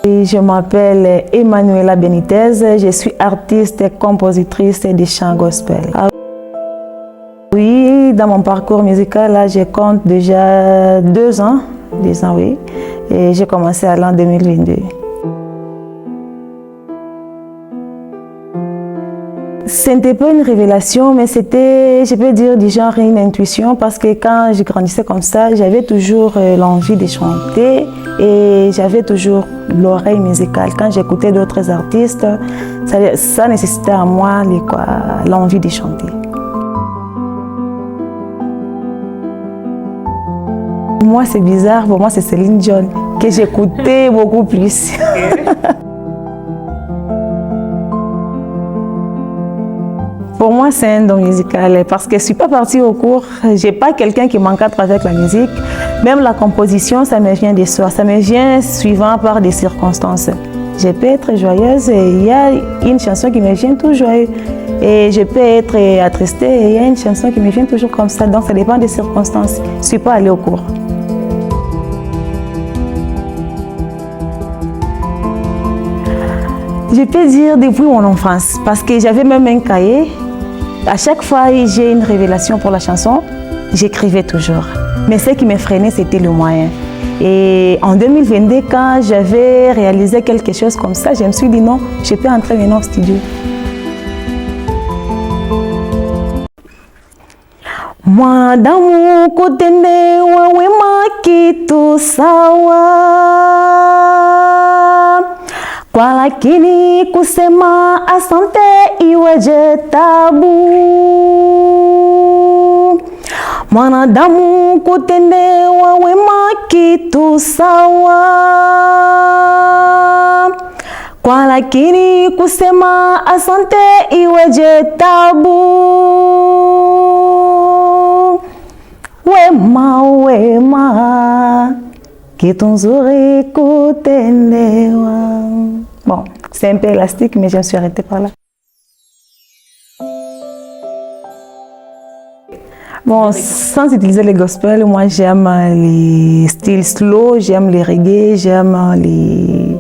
Je m'appelle Emmanuela Benitez, je suis artiste et compositrice de chants gospel. Oui, dans mon parcours musical, là, je compte déjà 2 ans, oui, et j'ai commencé à l'an 2022. Ce n'était pas une révélation, mais c'était, je peux dire, du genre une intuition, parce que quand je grandissais comme ça, j'avais toujours l'envie de chanter et j'avais toujours l'oreille musicale. Quand j'écoutais d'autres artistes, ça nécessitait à moi l'envie de chanter. Pour moi, c'est bizarre, pour moi, c'est Céline Dion que j'écoutais beaucoup plus. Pour moi, c'est un don musical parce que je ne suis pas partie au cours. Je n'ai pas quelqu'un qui m'encadre avec la musique. Même la composition, ça me vient de soi. Ça me vient suivant par des circonstances. Je peux être joyeuse et il y a une chanson qui me vient tout joyeuse. Et je peux être attristée et il y a une chanson qui me vient toujours comme ça. Donc, ça dépend des circonstances. Je ne suis pas allée au cours. Je peux dire depuis mon enfance, parce que j'avais même un cahier. À chaque fois que j'ai une révélation pour la chanson, j'écrivais toujours. Mais ce qui me freinait, c'était le moyen. Et en 2022, quand j'avais réalisé quelque chose comme ça, je me suis dit non, je peux entrer maintenant au studio. Mwanadamu kutendewa wema kitu sawa, kwa lakini kusema asante iweje tabu. Mwanadamu kutendewa wema kitu sawa, kwa lakini kusema asante iweje tabu. Wema kitu nzuri kutendewa. Bon, c'est un peu élastique, mais je me suis arrêtée par là. Bon, sans utiliser les gospels, moi j'aime les styles slow, j'aime les reggae, j'aime les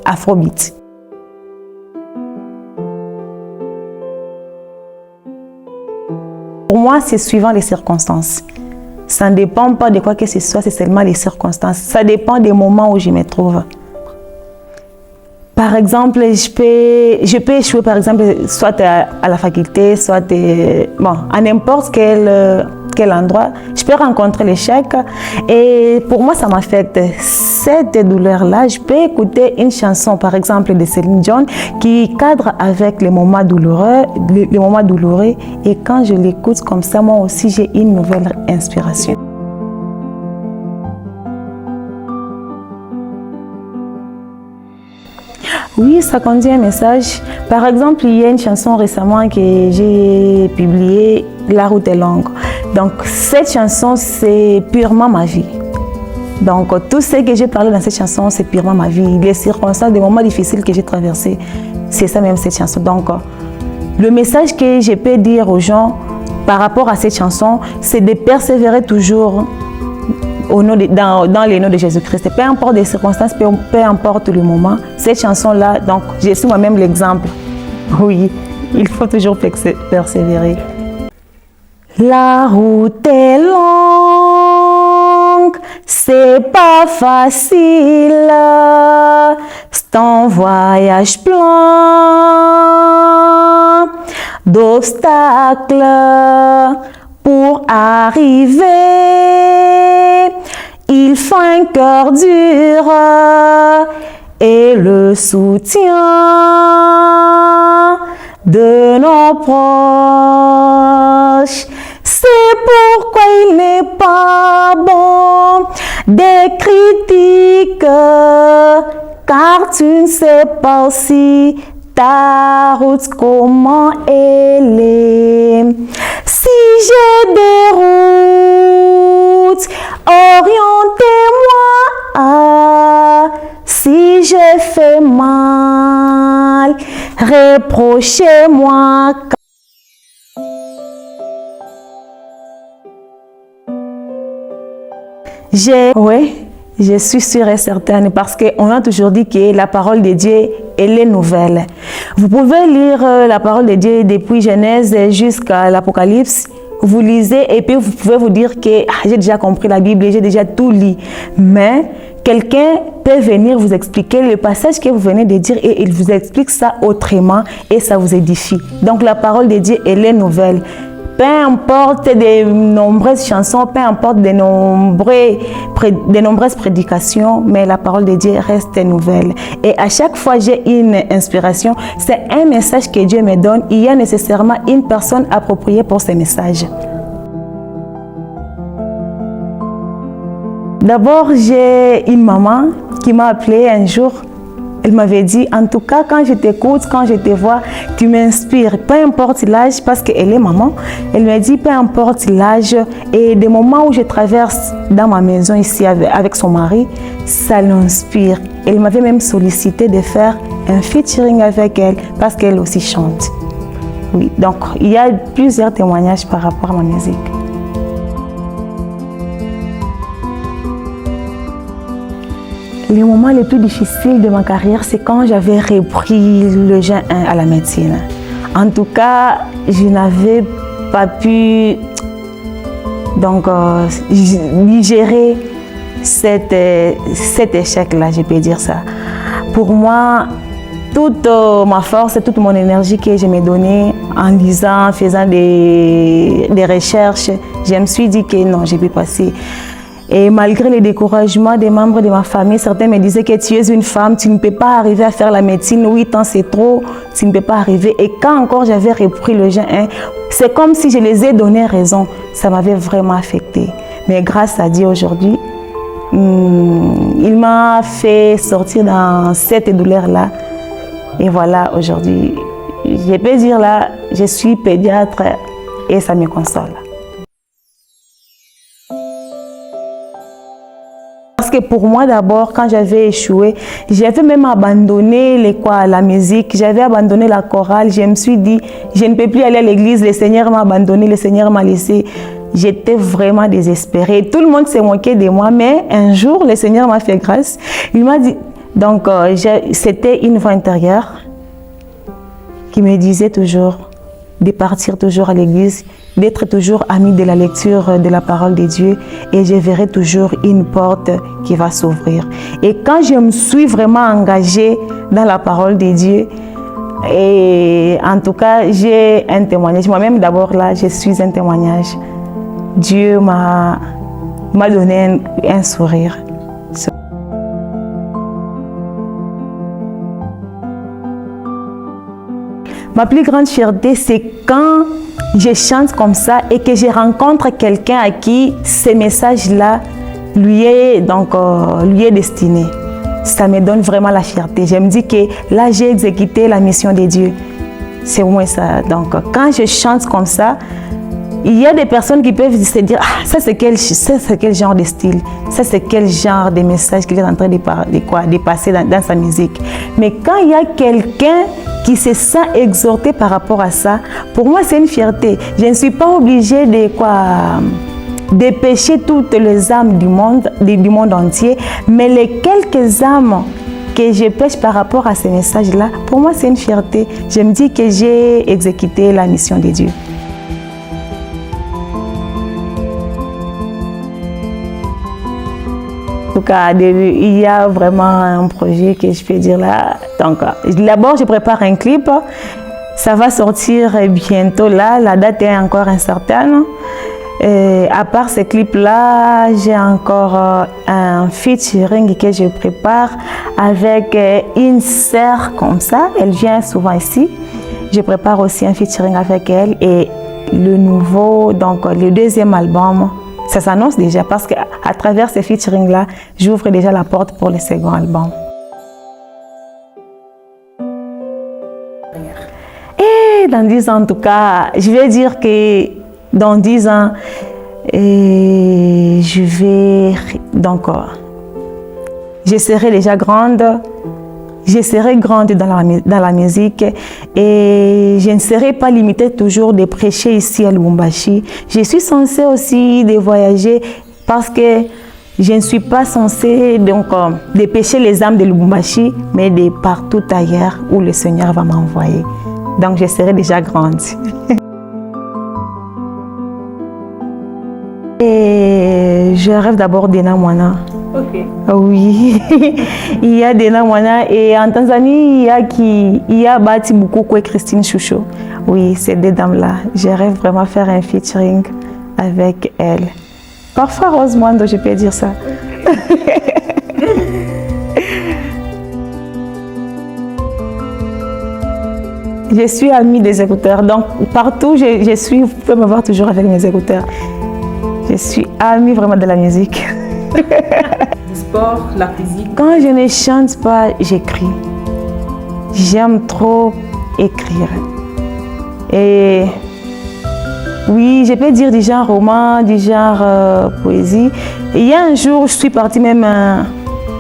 afrobeats. Pour moi, c'est suivant les circonstances. Ça ne dépend pas de quoi que ce soit, c'est seulement les circonstances. Ça dépend des moments où je me trouve. Par exemple, je peux échouer, par exemple, soit à la faculté, soit à n'importe quel endroit. Je peux rencontrer l'échec et pour moi, ça m'affecte. Cette douleur-là, je peux écouter une chanson, par exemple, de Céline Dion qui cadre avec les moments douloureux, et quand je l'écoute comme ça, moi aussi, j'ai une nouvelle inspiration. Oui, ça contient un message. Par exemple, il y a une chanson récemment que j'ai publiée, La route est longue. Donc, cette chanson, c'est purement ma vie. Donc, tout ce que j'ai parlé dans cette chanson, c'est purement ma vie. Les circonstances, des moments difficiles que j'ai traversés, c'est ça même cette chanson. Donc, le message que je peux dire aux gens par rapport à cette chanson, c'est de persévérer toujours dans les noms de Jésus-Christ. Peu importe les circonstances, peu importe le moment, cette chanson-là, donc je suis moi-même l'exemple. Oui, il faut toujours persévérer. La route est longue, c'est pas facile, c'est un voyage plein d'obstacles pour arriver. Il faut un cœur dur et le soutien de nos proches. C'est pourquoi il n'est pas bon des critiques, car tu ne sais pas si ta route comment elle est. Si j'ai des routes, orientez-moi. Si je fais mal, reprochez-moi. Oui, Je suis sûre et certaine parce qu'on a toujours dit que la parole de Dieu, elle est nouvelle. Vous pouvez lire la parole de Dieu depuis Genèse jusqu'à l'Apocalypse. Vous lisez et puis vous pouvez vous dire que j'ai déjà compris la Bible, j'ai déjà tout lu. Mais quelqu'un peut venir vous expliquer le passage que vous venez de dire et il vous explique ça autrement et ça vous édifie. Donc la parole de Dieu, elle est nouvelle. Peu importe de nombreuses chansons, peu importe de nombreuses prédications, mais la parole de Dieu reste nouvelle. Et à chaque fois j'ai une inspiration, c'est un message que Dieu me donne. Il y a nécessairement une personne appropriée pour ce message. D'abord, j'ai une maman qui m'a appelée un jour. Elle m'avait dit, en tout cas, quand je t'écoute, quand je te vois, tu m'inspires. Peu importe l'âge, parce qu'elle est maman. Elle m'a dit, peu importe l'âge. Et des moments où je traverse dans ma maison ici avec son mari, ça l'inspire. Elle m'avait même sollicité de faire un featuring avec elle, parce qu'elle aussi chante. Oui, donc il y a plusieurs témoignages par rapport à ma musique. Le moment le plus difficile de ma carrière, c'est quand j'avais repris le jeûne 1 à la médecine. En tout cas, je n'avais pas pu digérer cet échec-là, je peux dire ça. Pour moi, toute ma force, toute mon énergie que je me donnais en lisant, en faisant des recherches, je me suis dit que non, je peux passer. Et malgré les découragements des membres de ma famille, certains me disaient que tu es une femme, tu ne peux pas arriver à faire la médecine, 8 ans c'est trop, tu ne peux pas arriver. Et quand encore j'avais repris le jeûne 1, c'est comme si je les ai donné raison. Ça m'avait vraiment affecté. Mais grâce à Dieu aujourd'hui, il m'a fait sortir dans cette douleur-là. Et voilà, aujourd'hui, je peux dire là, je suis pédiatre et ça me console. Parce que pour moi d'abord, quand j'avais échoué, j'avais même abandonné la musique, j'avais abandonné la chorale. Je me suis dit, je ne peux plus aller à l'église, le Seigneur m'a abandonné, le Seigneur m'a laissé. J'étais vraiment désespérée. Tout le monde s'est moqué de moi, mais un jour, le Seigneur m'a fait grâce. Il m'a dit, donc c'était une voix intérieure qui me disait toujours de partir toujours à l'église, d'être toujours ami de la lecture de la parole de Dieu et je verrai toujours une porte qui va s'ouvrir. Et quand je me suis vraiment engagée dans la parole de Dieu, et en tout cas, j'ai un témoignage. Moi-même, d'abord là, je suis un témoignage. Dieu m'a donné un sourire. Ma plus grande fierté, c'est quand je chante comme ça et que je rencontre quelqu'un à qui ce message-là lui est destiné. Ça me donne vraiment la fierté. Je me dis que là, j'ai exécuté la mission de Dieu. C'est au moins ça. Donc, quand je chante comme ça, il y a des personnes qui peuvent se dire, ah, ça c'est quel genre de style, ça c'est quel genre de message qu'il est en train de passer dans sa musique. Mais quand il y a quelqu'un qui se sent exhorté par rapport à ça, pour moi c'est une fierté. Je ne suis pas obligée de pécher toutes les âmes du monde entier, mais les quelques âmes que je pêche par rapport à ces messages-là, pour moi c'est une fierté. Je me dis que j'ai exécuté la mission de Dieu. En tout cas, il y a vraiment un projet que je peux dire là. Donc, d'abord, je prépare un clip. Ça va sortir bientôt là. La date est encore incertaine. Et à part ce clip-là, j'ai encore un featuring que je prépare avec une sœur comme ça. Elle vient souvent ici. Je prépare aussi un featuring avec elle. Et le deuxième album, ça s'annonce déjà parce qu'à travers ces featuring-là, j'ouvre déjà la porte pour le second album. Et dans 10 ans, en tout cas, je vais dire que dans 10 ans, je serai déjà grande. Je serai grande dans la musique et je ne serai pas limitée toujours de prêcher ici à Lubumbashi. Je suis censée aussi de voyager parce que Je ne suis pas censée donc dépêcher les âmes de Lubumbashi, mais de partout ailleurs où le Seigneur va m'envoyer. Donc je serai déjà grande. Et je rêve d'abord d'Ena Mwana. Ok. Oui, il y a d'Ena Mwana et en Tanzanie, il y a Bati Bukoko et Christine Choucho. Oui, ces deux dames-là. Je rêve vraiment de faire un featuring avec elles. Parfois Rose Mwando, je peux dire ça. Je suis amie des écouteurs, donc partout je suis, vous pouvez me voir toujours avec mes écouteurs. Je suis amie vraiment de la musique. Le sport, la physique. Quand je ne chante pas, j'écris. J'aime trop écrire. Et oui, je peux dire du genre roman, du genre poésie. Et il y a un jour, je suis partie même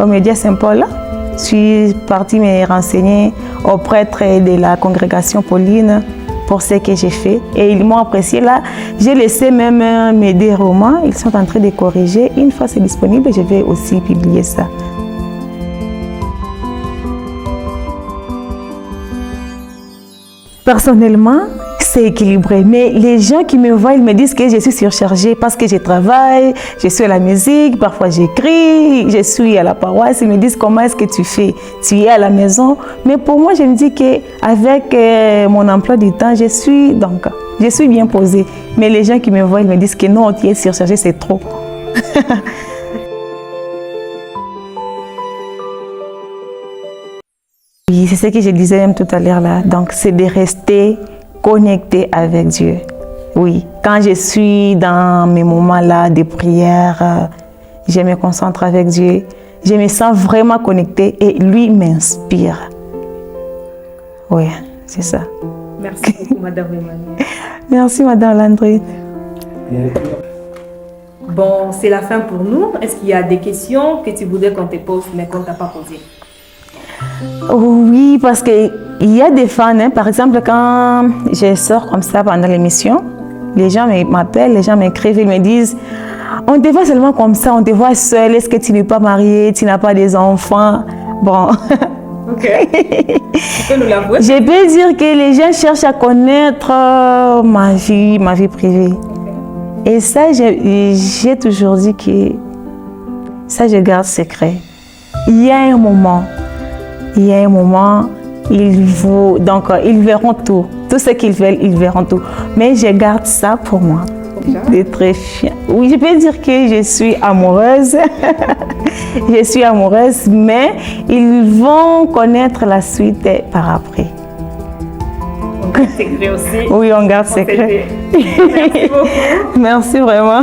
au Média Saint-Paul. Je suis partie me renseigner aux prêtres de la congrégation Pauline pour ce que j'ai fait. Et ils m'ont apprécié. Là, j'ai laissé même mes deux romans. Ils sont en train de corriger. Une fois c'est disponible, je vais aussi publier ça. Personnellement, c'est équilibré. Mais les gens qui me voient, ils me disent que je suis surchargée parce que je travaille, je suis à la musique, parfois j'écris, je suis à la paroisse. Ils me disent comment est-ce que tu fais? Tu es à la maison. Mais pour moi, je me dis qu'avec mon emploi du temps, je suis bien posée. Mais les gens qui me voient, ils me disent que non, tu es surchargée, c'est trop. Oui, c'est ce que je disais même tout à l'heure là. Donc, c'est de rester connecté avec Dieu. Oui, quand je suis dans mes moments là de prière, je me concentre avec Dieu. Je me sens vraiment connectée et lui m'inspire. Oui, c'est ça. Merci beaucoup, Madame Emmanuel. Merci, Madame Landry. Bon, c'est la fin pour nous. Est-ce qu'il y a des questions que tu voudrais qu'on te pose mais qu'on ne t'a pas posées? Oui, parce qu'il y a des fans, hein. Par exemple, quand je sors comme ça pendant l'émission, les gens m'appellent, les gens m'écrivent, ils me disent « On te voit seulement comme ça, on te voit seule, est-ce que tu n'es pas mariée, tu n'as pas des enfants ?» Bon. Ok. Tu peux nous l'avouer? Je peux dire que les gens cherchent à connaître ma vie privée. Et ça, j'ai toujours dit que ça, je garde secret. Il y a un moment, ils verront tout. Tout ce qu'ils veulent, ils verront tout. Mais je garde ça pour moi. De très fière. Oui, je peux dire que je suis amoureuse. Je suis amoureuse, mais ils vont connaître la suite par après. On garde secret aussi. Oui, on garde secret. Merci beaucoup. Merci vraiment.